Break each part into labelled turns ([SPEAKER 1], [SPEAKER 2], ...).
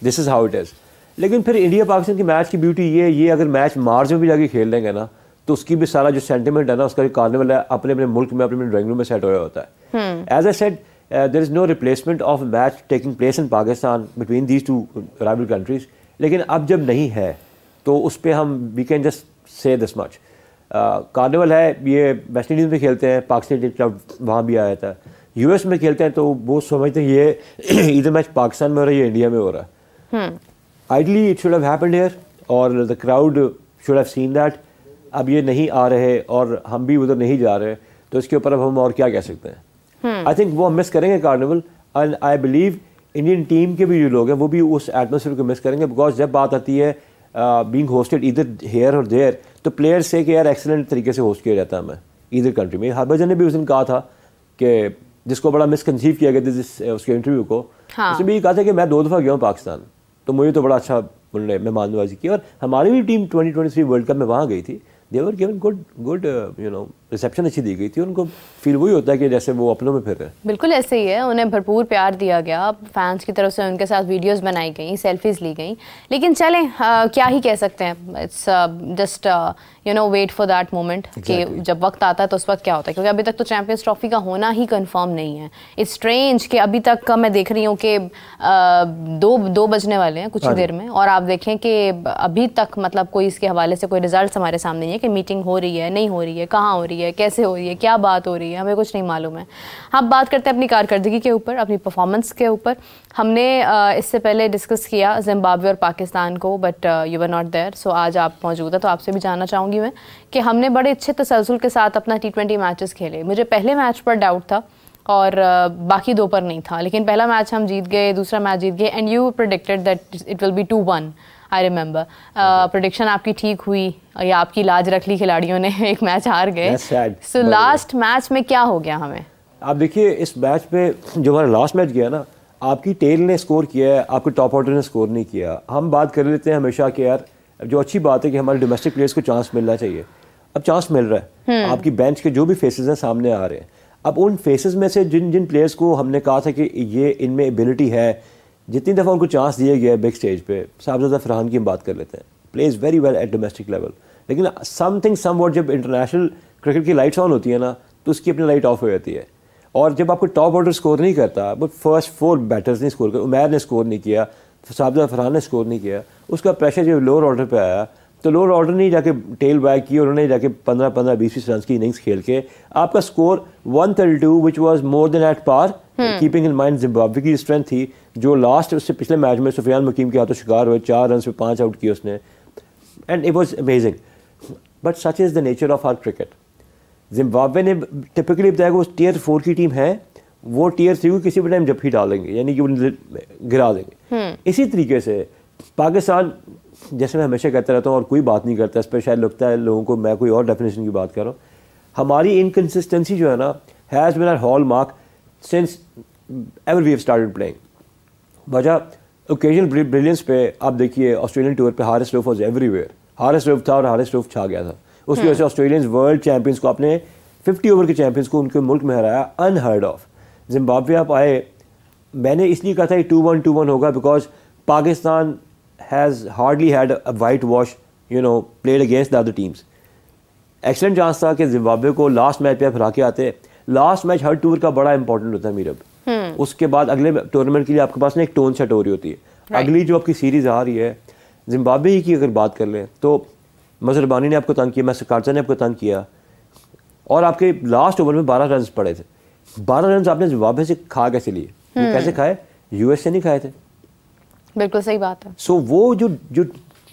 [SPEAKER 1] This is how it is. लेकिन फिर India Pakistan की मैच की ब्यूटी ये अगर मैच मार्च में भी जाके खेल लेंगे ना, तो उसकी भी सारा जो सेंटिमेंट है ना, उसका कार्निवल है अपने अपने मुल्क में, अपने अपने ड्राइंग रूम में सेट होया होता है। As I said, there is no replacement of match taking place in Pakistan between these two rival countries. लेकिन अब जब नहीं है तो उस पर हम we can just say this much, carnival है, ये वेस्ट इंडीज़ में खेलते हैं, पाकिस्तान क्लब वहाँ भी आया था, यूएस में खेलते हैं, तो वो समझते हैं ये इधर मैच पाकिस्तान में हो रहा है, ये इंडिया में हो रहा है। Ideally it should have happened here और the crowd should have seen that. अब ये नहीं आ रहे और हम भी उधर नहीं जा रहे, तो इसके ऊपर अब हम और क्या कह सकते हैं। आई थिंक वो हम मिस करेंगे carnival, and I believe Indian team के भी जो लोग हैं वो भी उस एटमोसफियर को मिस करेंगे, बिकॉज जब बात आती है बीइंग होस्टेड इधर हेयर और देयर, तो प्लेयर्स से कि यार एक्सेलेंट तरीके से होस्ट किया जाता है हमें इधर कंट्री में। हरभजन ने भी उस दिन कहा था कि जिसको बड़ा मिसकंसीव किया गया था उसके इंटरव्यू को, उसने भी कहा था कि मैं 2 दफ़ा गया हूँ पाकिस्तान, तो मुझे तो बड़ा अच्छा उन्होंने मेहमाननवाजी की, और हमारी भी टीम 2023 वर्ल्ड कप में वहाँ गई थी, they were given good you know reception अच्छी दी गई थी, उनको फील वही होता है कि जैसे वो अपनों में फिर रहे हैं।
[SPEAKER 2] बिल्कुल ऐसे ही है, उन्हें भरपूर प्यार दिया गया, फैंस की तरफ से उनके साथ वीडियोस बनाई गई, सेल्फीज ली गई। लेकिन चलें क्या ही कह सकते हैं, it's just you know wait for that moment कि जब वक्त आता है तो उस वक्त क्या होता है, क्योंकि अभी तक तो चैंपियंस ट्रॉफी का होना ही कंफर्म नहीं है। इट्स स्ट्रेंज कि अभी तक मैं देख रही हूँ कि 2 बजने वाले हैं कुछ ही देर में, और आप देखें कि अभी तक मतलब कोई इसके हवाले से कोई रिजल्ट हमारे सामने नहीं है कि मीटिंग हो रही है, नहीं हो रही है, कहाँ हो रही है, कैसे हो रही है, क्या बात हो रही है, हमें कुछ नहीं मालूम है। हम बात करते हैं अपनी कारकर्दगी के ऊपर, अपनी परफॉर्मेंस के ऊपर। हमने इससे पहले डिस्कस किया जिम्बाब्वे और पाकिस्तान को, but you were not there, so आज आप मौजूद है, तो आपसे भी जानना चाहूँगी मैं कि हमने बड़े अच्छे तसलसल के साथ अपना T20 मैचेस खेले। मुझे पहले मैच पर डाउट था और बाकी 2 पर नहीं था, लेकिन पहला मैच हम जीत गए, दूसरा मैच जीत गए, and you predicted that it will be 2-1। I remember prediction आपकी ठीक हुई या आपकी लाज रख ली खिलाड़ियों ने, एक मैच हार गए। सो लास्ट मैच में क्या हो गया हमें?
[SPEAKER 1] आप देखिए इस मैच में जो हमारा लास्ट मैच गया ना, आपकी टेल ने स्कोर किया है, आपके टॉप ऑर्डर ने स्कोर नहीं किया। हम बात कर लेते हैं हमेशा कि यार जो अच्छी बात है कि हमारे डोमेस्टिक प्लेयर्स को चांस मिलना चाहिए, अब चांस मिल रहा है। आपकी बेंच के जो भी फेसेस हैं सामने आ रहे हैं, अब उन फेसेस में से जिन जिन प्लेयर्स को हमने कहा था कि ये इनमें एबिलिटी है, जितनी दफ़ा उनको चांस दिया गया है बिग स्टेज पे, साहबजादा फरहान की हम बात कर लेते हैं, plays very well at domestic level, लेकिन समथिंग समवॉट जब इंटरनेशनल क्रिकेट की लाइट्स ऑन होती है ना, तो उसकी अपनी लाइट ऑफ हो जाती है। और जब आपको टॉप ऑर्डर स्कोर नहीं करता, वो फर्स्ट 4 बैटर्स ने स्कोर किया, उमैर ने स्कोर नहीं किया, साहबजादा फरहान ने स्कोर नहीं किया, उसका प्रेशर जब लोअर ऑर्डर पे आया, तो लोअर ऑर्डर ने जाके टेल बैक की और उन्होंने जाके 15-15, 20-20 रन की इनिंग्स खेल के आपका score 132 which was more than at par, keeping in mind Zimbabwe की स्ट्रेंथ थी, जो लास्ट उससे पिछले मैच में सुफियान मुकीम के हाथों शिकार हुए, 4 रन पे 5 आउट किए उसने, and it was amazing. But such is the nature of our cricket. Zimbabwe ने टिपिकली बताया कि वो टियर 4 की टीम है, वो टियर 3 को किसी भी टाइम जप्फी डाल देंगे, यानी कि उन्हें गिरा देंगे। इसी तरीके से पाकिस्तान, जैसे मैं हमेशा कहता रहता हूँ और कोई बात नहीं करता, इस पर शायद लगता है लोगों को मैं कोई और डेफिनेशन की बात कर रहा हूँ, हमारी इनकन्सिस्टेंसी जो है ना has been our hallmark since ever we have started playing. वजह ओकेजनल ब्रिलियंस पे आप देखिए, ऑस्ट्रेलियन टूर पे हारिस रऊफ वाज एवरीवेयर, हारिस रऊफ था और हारिस रऊफ छा गया था। उसकी वजह से ऑस्ट्रेलियंस वर्ल्ड चैंपियंस को, अपने 50 ओवर के चैंपियंस को उनके मुल्क में हराया, अनहर्ड ऑफ। जिम्बाब्वे आप आए, मैंने इसलिए कहा था 2-1 होगा because Pakistan has hardly had a whitewash, you know, played against the other teams. Excellent chance था कि जिम्बाब्वे को लास्ट मैच पे हरा के आते। लास्ट मैच हर टूर का बड़ा इंपॉर्टेंट होता है मीरब। उसके बाद अगले टूर्नामेंट के लिए आपके पास ना एक टोन सेट हो रही होती है। अगली जो आपकी सीरीज आ रही है जिम्बाब्वे की अगर बात कर लें, तो मजरबानी ने आपको तंग किया, मैसकार्चा ने आपको तंग किया, और आपके लास्ट ओवर में 12 रन पड़े थे। 12 रन आपने जिम्बाब्वे से खा कैसे लिए? वो कैसे खाए? यूएस से नहीं खाए थे।
[SPEAKER 2] बिल्कुल सही बात है।
[SPEAKER 1] सो वो जो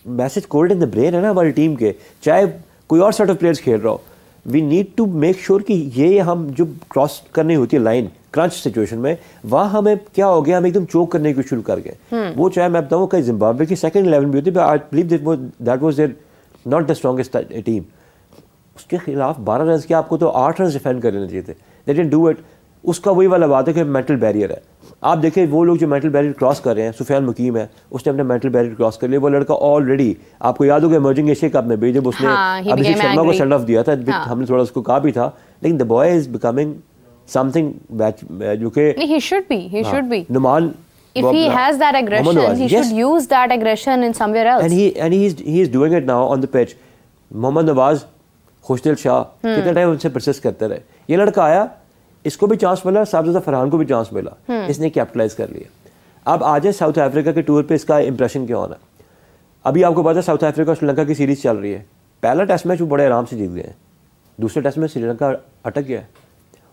[SPEAKER 1] message cold in the brain है ना हमारी टीम के, चाहे कोई और सेट ऑफ प्लेयर्स खेल रहा हो, we need to make sure कि ये हम जो क्रॉस करनी होती है लाइन क्रंच सिचुएशन में, वहाँ हमें क्या हो गया, हम एकदम चोक करने की शुरू कर गए। वो चाहे मैं बताऊँ कि जिम्बाब्वे की सेकंड 11 भी होती है, I believe that was there not the strongest team, उसके खिलाफ 12 रन के आपको तो 8 रन डिफेंड कर लेना चाहिए थे, दे डिडंट डू इट। उसका वही वाला बात है कि मेंटल बैरियर है। आप देखिए वो लोग जो मेंटल बैरियर क्रॉस कर रहे हैं, सुफियान मुकीम है, उसने अपने मेंटल बैरियर क्रॉस कर लिया। वो लड़का ऑलरेडी, आपको याद होगा इमर्जिंग एशिया कप में भी जब उसने अभिषेक शर्मा को सेंड ऑफ दिया था, हमने थोड़ा उसको कहा भी था, लेकिन the boy is becoming something जो कि
[SPEAKER 2] he should be.
[SPEAKER 1] Numan
[SPEAKER 2] If he has that aggression, he should use that aggression in somewhere else.
[SPEAKER 1] And he is doing it now on the pitch. Mohammad Nawaz, खुशदिल शाह कितना टाइम उनसे persist करते रहे. ये लड़का आया, इसको भी चांस मिला, साबिज़ा फरहान को भी चांस मिला, इसने कैपिटलाइज कर लिया. अब आ जाए साउथ अफ्रीका के टूर पे, इसका इंप्रेशन क्या होना. अभी आपको पता है साउथ अफ्रीका और श्रीलंका की सीरीज चल रही है. पहला टेस्ट मैच वो बड़े आराम से जीत गए हैं, दूसरे टेस्ट में श्रीलंका अटक गया है.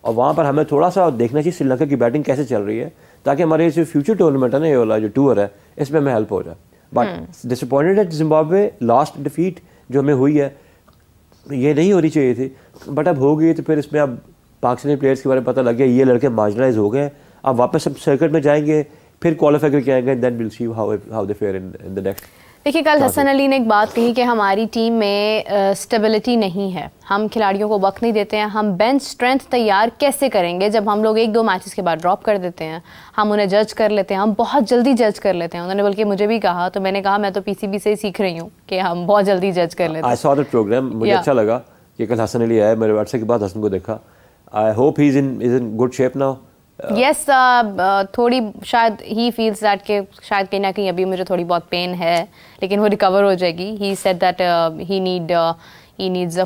[SPEAKER 1] और वहाँ पर हमें थोड़ा सा देखना चाहिए श्रीलंका की बैटिंग कैसे चल रही है, ताकि हमारे जो फ्यूचर टूर्नामेंट है ना, ये वाला जो टूर है, इसमें हमें हेल्प हो जाए. But disappointed at Zimbabwe, last defeat जो हमें हुई है ये नहीं होनी चाहिए थी, बट अब हो गई. तो फिर इसमें अब पाकिस्तानी प्लेयर्स के बारे में पता लग गया, ये लड़के मार्जिनलाइज हो गए. अब वापस सब सर्किट में जाएंगे, फिर क्वालिफाई करके आएंगे, then will see how they fare in the next.
[SPEAKER 2] देखिए, कल हसन अली ने एक बात कही कि हमारी टीम में स्टेबिलिटी नहीं है, हम खिलाड़ियों को वक्त नहीं देते हैं. हम बेंच स्ट्रेंथ तैयार कैसे करेंगे जब हम लोग 1-2 मैचेस के बाद ड्रॉप कर देते हैं. हम उन्हें जज कर लेते हैं, हम बहुत जल्दी जज कर लेते हैं. उन्होंने बल्कि मुझे भी कहा, तो मैंने कहा मैं तो पीसीबी से ही सीख रही हूँ कि हम बहुत जल्दी जज कर लेते हैं.
[SPEAKER 1] आई सॉ द प्रोग्राम, मुझे अच्छा लगा कि कल हसन अली आया. मेरे व्हाट्सएप के बाद हसन को देखा. I hope he is in good shape now.
[SPEAKER 2] Yes, थोड़ी शायद ही फील्स दैट कि शायद कहीं ना कहीं अभी मुझे थोड़ी बहुत पेन है, लेकिन वो रिकवर हो जाएगी. He said that he needs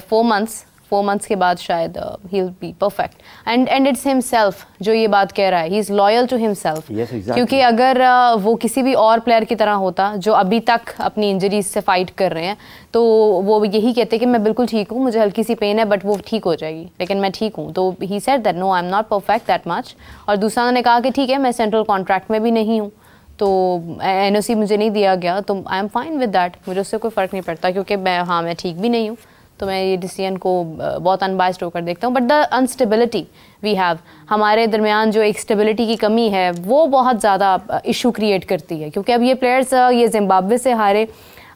[SPEAKER 2] 4 months के बाद शायद he will be perfect. And it's himself जो ये बात कह रहा है, he is loyal to himself. क्योंकि अगर वो किसी भी और प्लेयर की तरह होता जो अभी तक अपनी इंजरीज से फाइट कर रहे हैं, तो वो यही कहते कि मैं बिल्कुल ठीक हूँ, मुझे हल्की सी पेन है बट वो ठीक हो जाएगी, लेकिन मैं ठीक हूँ. तो he said that no, I am not perfect that much. और दूसरा उन्होंने कहा कि ठीक है, मैं सेंट्रल कॉन्ट्रैक्ट में भी नहीं हूँ, तो एनओसी मुझे नहीं दिया गया, तो I am fine with that. मुझे उससे कोई फ़र्क नहीं पड़ता, क्योंकि मैं ठीक भी नहीं हूँ. तो मैं ये डिसीजन को बहुत अनबाइस्ड होकर देखता हूँ. But the instability we have, हमारे दरमियान जो एक स्टेबिलिटी की कमी है, वो बहुत ज़्यादा इशू क्रिएट करती है. क्योंकि अब ये प्लेयर्स ये जिम्बाब्वे से हारे,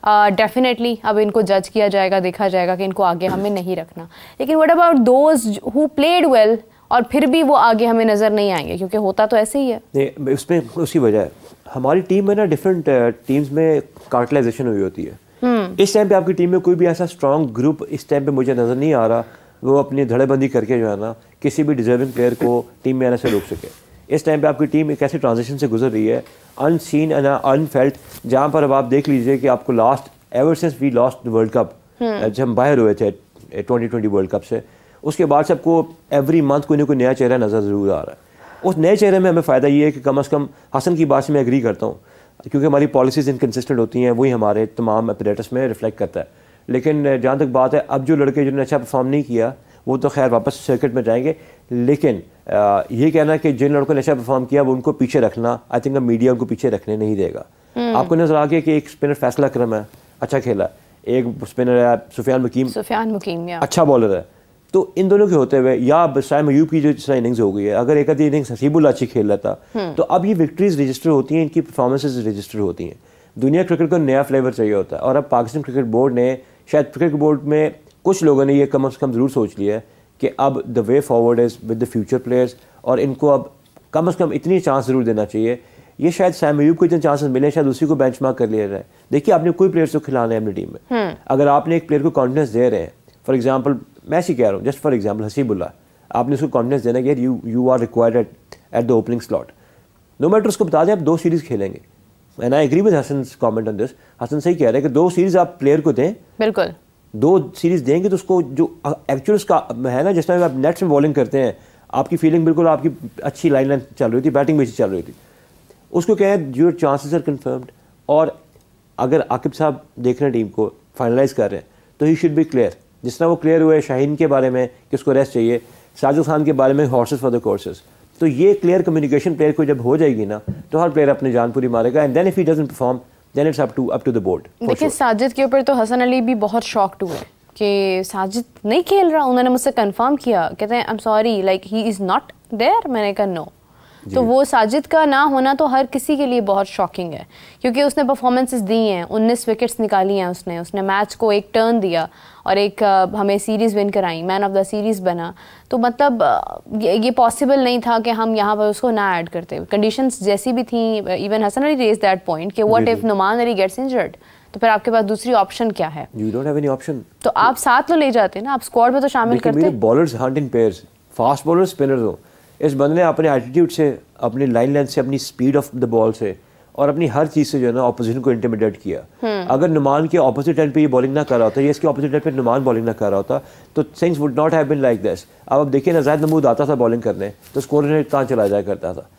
[SPEAKER 2] डेफिनेटली अब इनको जज किया जाएगा, देखा जाएगा कि इनको आगे हमें नहीं रखना. लेकिन what about those who played well और फिर भी वो आगे हमें नज़र नहीं आएंगे, क्योंकि होता तो ऐसे ही है.
[SPEAKER 1] नहीं, उसमें उसकी वजह है हमारी टीम में ना, डिफरेंट टीम्स में कार्टिलाइजेशन हुई होती है. इस टाइम पे आपकी टीम में कोई भी ऐसा स्ट्रॉन्ग ग्रुप इस टाइम पे मुझे नज़र नहीं आ रहा वो अपनी धड़ेबंदी करके जो है ना किसी भी डिजर्विंग प्लेयर को टीम में आने से रोक सके. इस टाइम पे आपकी टीम एक ऐसी ट्रांजिशन से गुजर रही है, अनसीन एंड अनफेल्ट, जहाँ पर अब आप देख लीजिए कि आपको last ever since we lost world cup, जब हम बाहर हुए थे 2020 वर्ल्ड कप से, उसके बाद सबको एवरी मंथ कोई ना कोई नया चेहरा नज़र ज़रूर आ रहा है. उस नए चेहरे में हमें फ़ायदा ये है कि कम अज़ कम हसन की बात से मैं एग्री करता हूँ, क्योंकि हमारी पॉलिसीज़ इनकन्सिस्टेंट होती हैं, वही हमारे तमाम एपरेटस में रिफ्लेक्ट करता है. लेकिन जहाँ तक बात है, अब जो लड़के जिन्होंने अच्छा परफॉर्म नहीं किया वो तो खैर वापस सर्किट में जाएंगे, लेकिन ये कहना कि जिन लड़कों ने अच्छा परफॉर्म किया वो उनको पीछे रखना, आई थिंक मीडिया उनको पीछे रखने नहीं देगा. आपको नजर आ गया कि एक स्पिनर फैसला करम है, अच्छा खेला, एक स्पिनर है सुफियान मुकीम अच्छा बॉलर है. तो इन दोनों के होते हुए, या साइम अयूब की जो इनिंग्स हो गई है, अगर एक आधी इनिंग्स हसीबुल्लाह अच्छी खेल रहा था, तो अब ये विक्ट्रीज रजिस्टर होती हैं, इनकी परफॉर्मेंसेज रजिस्टर होती हैं. दुनिया क्रिकेट को नया फ्लेवर चाहिए होता है, और अब पाकिस्तान क्रिकेट बोर्ड ने, शायद क्रिकेट बोर्ड में कुछ लोगों ने ये कम अज़ कम ज़रूर सोच लिया है कि अब the way forward is with the future players, और इनको अब कम अज़ कम इतनी चांस ज़रूर देना चाहिए. ये शायद साइम अयूब को इतने चांसेस मिले, शायद उसी को बेंचमार्क कर लिया जाए. देखिए, आपने कोई प्लेयर्स को खिलाना है अपनी टीम में, अगर आपने एक प्लेयर को कॉन्फिडेंस दे रहे हैं, फॉर एग्जाम्पल मैं ऐसी कह रहा हूँ, जस्ट फॉर एग्जाम्पल हसीबुल्लाह, आपने उसको कॉन्फिडेंस देना कि you are required at the opening slot, no matter, उसको बता दें आप 2 सीरीज़ खेलेंगे. And I agree with Hasan comment on this. Hasan सही कह रहे हैं कि 2 सीरीज़ आप प्लेयर को दें, बिल्कुल 2 सीरीज़ देंगे तो उसको जो एक्चुअल उसका है ना, जिस टाइम आप नेट्स में बॉलिंग करते हैं, आपकी फीलिंग बिल्कुल आपकी अच्छी लाइन चल रही थी, बैटिंग भी अच्छी चल रही थी, उसको कहें योर चांसेस आर कन्फर्म्ड. और अगर आकिब साहब देख रहे हैं टीम को फाइनलाइज कर रहे हैं, तो ही शुड बी क्लियर, जिस तरह वो क्लियर हुए शाहीन के बारे में कि उसको रेस्ट चाहिए, साजिद खान के बारे में हॉर्सेस फॉर द कोर्सेस. तो ये क्लियर कम्युनिकेशन प्लेयर को जब हो जाएगी ना, तो हर प्लेयर अपनी जान पूरी मारेगा. And then if he doesn't perform, then it's up to the board.
[SPEAKER 2] देखिए, साजिद के ऊपर तो हसन अली भी बहुत शॉक्ड हुए कि साजिद नहीं खेल रहा. उन्होंने मुझसे कंफर्म किया, कहते हैं I am sorry, like he is not there. मैंने कहा नो. तो वो साजिद का ना होना तो हर किसी के लिए बहुत शॉकिंग है, क्योंकि उसने परफॉर्मेंसेस दी हैं, 19 विकेट्स निकाली हैं उसने मैच को एक टर्न दिया और एक हमें सीरीज़ विन कराई, मैन ऑफ द सीरीज़ बना. तो मतलब ये पॉसिबल नहीं था कि हम यहाँ पर उसको ना ऐड करते. कंडीशंस जैसी भी थी, even Hasan Ali raise that point कि what if Numan Ali gets injured, तो फिर आपके पास दूसरी ऑप्शन क्या है?
[SPEAKER 1] You don't have any option.
[SPEAKER 2] तो आप साथ तो ले जाते ना, आप स्क्वाड में तो शामिल करते.
[SPEAKER 1] बॉलर्स हंट इन पेयर्स, फास्ट बॉलर्स, स्पिनर्स हो. इस बंदे ने अपने एटीट्यूड से, अपनी लाइन लेंथ से, अपनी स्पीड ऑफ द बॉल से और अपनी हर चीज़ से जो है ना ऑपोजिशन को इंटिमिडेट किया। अगर नुमान के ऑपोजिट एंड पे ये बॉलिंग ना कर रहा होता, या इसके ऑपोजिट एंड पे नुमान बॉलिंग ना कर रहा होता, तो things would not have been like this. अब देखिए ना, ज़ाहिद नमूद आता था बॉलिंग करने तो स्कोर रेट कहाँ चला जाया करता था।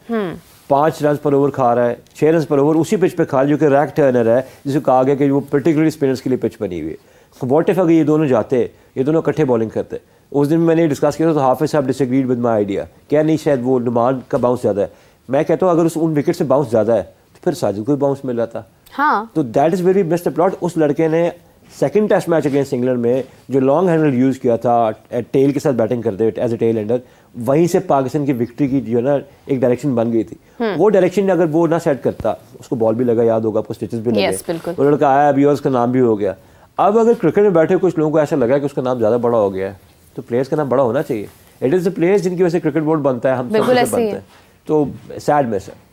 [SPEAKER 1] 5 रन पर ओवर खा रहा है, 6 रन पर ओवर उसी पिच पे खा रहा है जो कि रैक टर्नर है, जिसको कहा गया कि वो पर्टिकुलरली स्पिनर्स के लिए पिच बनी हुई है। व्हाट इफ अगर ये दोनों जाते, ये दोनों इकट्ठे बॉलिंग करते। उस दिन मैंने डिस्कस किया था तो हाफिज साहब डिसएग्रीड विद माई आइडिया, क्या नहीं शायद वो नुमान का बाउंस ज़्यादा है। मैं कहता हूँ अगर उन विकेट से बाउंस ज़्यादा है तो फिर साजिद को बाउंस मिल रहा था।
[SPEAKER 2] हाँ,
[SPEAKER 1] तो that is very best plot. उस लड़के ने second test match against England में जो लॉन्ग हैंडल यूज़ किया था टेल के साथ बैटिंग करते हुए एज ए टेल एंडर, वहीं से पाकिस्तान की विक्ट्री की जो है ना एक डायरेक्शन बन गई थी। वो डायरेक्शन अगर वो ना सेट करता, उसको बॉल भी लगा, याद होगा आपको, स्टिचेस भी लगे, वो लड़का आया अभी और उसका नाम भी हो गया। अब अगर क्रिकेट में बैठे कुछ लोगों को ऐसा लगा कि उसका नाम ज़्यादा बड़ा हो गया है, तो प्लेयर्स का नाम बड़ा होना चाहिए। इट इज़ द प्लेयर्स जिनकी वजह से क्रिकेट बोर्ड बनता है, हम सब बनते हैं। तो सैड मिस है,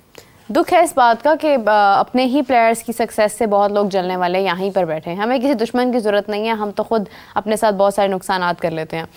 [SPEAKER 2] दुख है इस बात का कि अपने ही प्लेयर्स की सक्सेस से बहुत लोग जलने वाले यहीं पर बैठे हैं। हमें किसी दुश्मन की ज़रूरत नहीं है, हम तो खुद अपने साथ बहुत सारे नुकसान कर लेते हैं।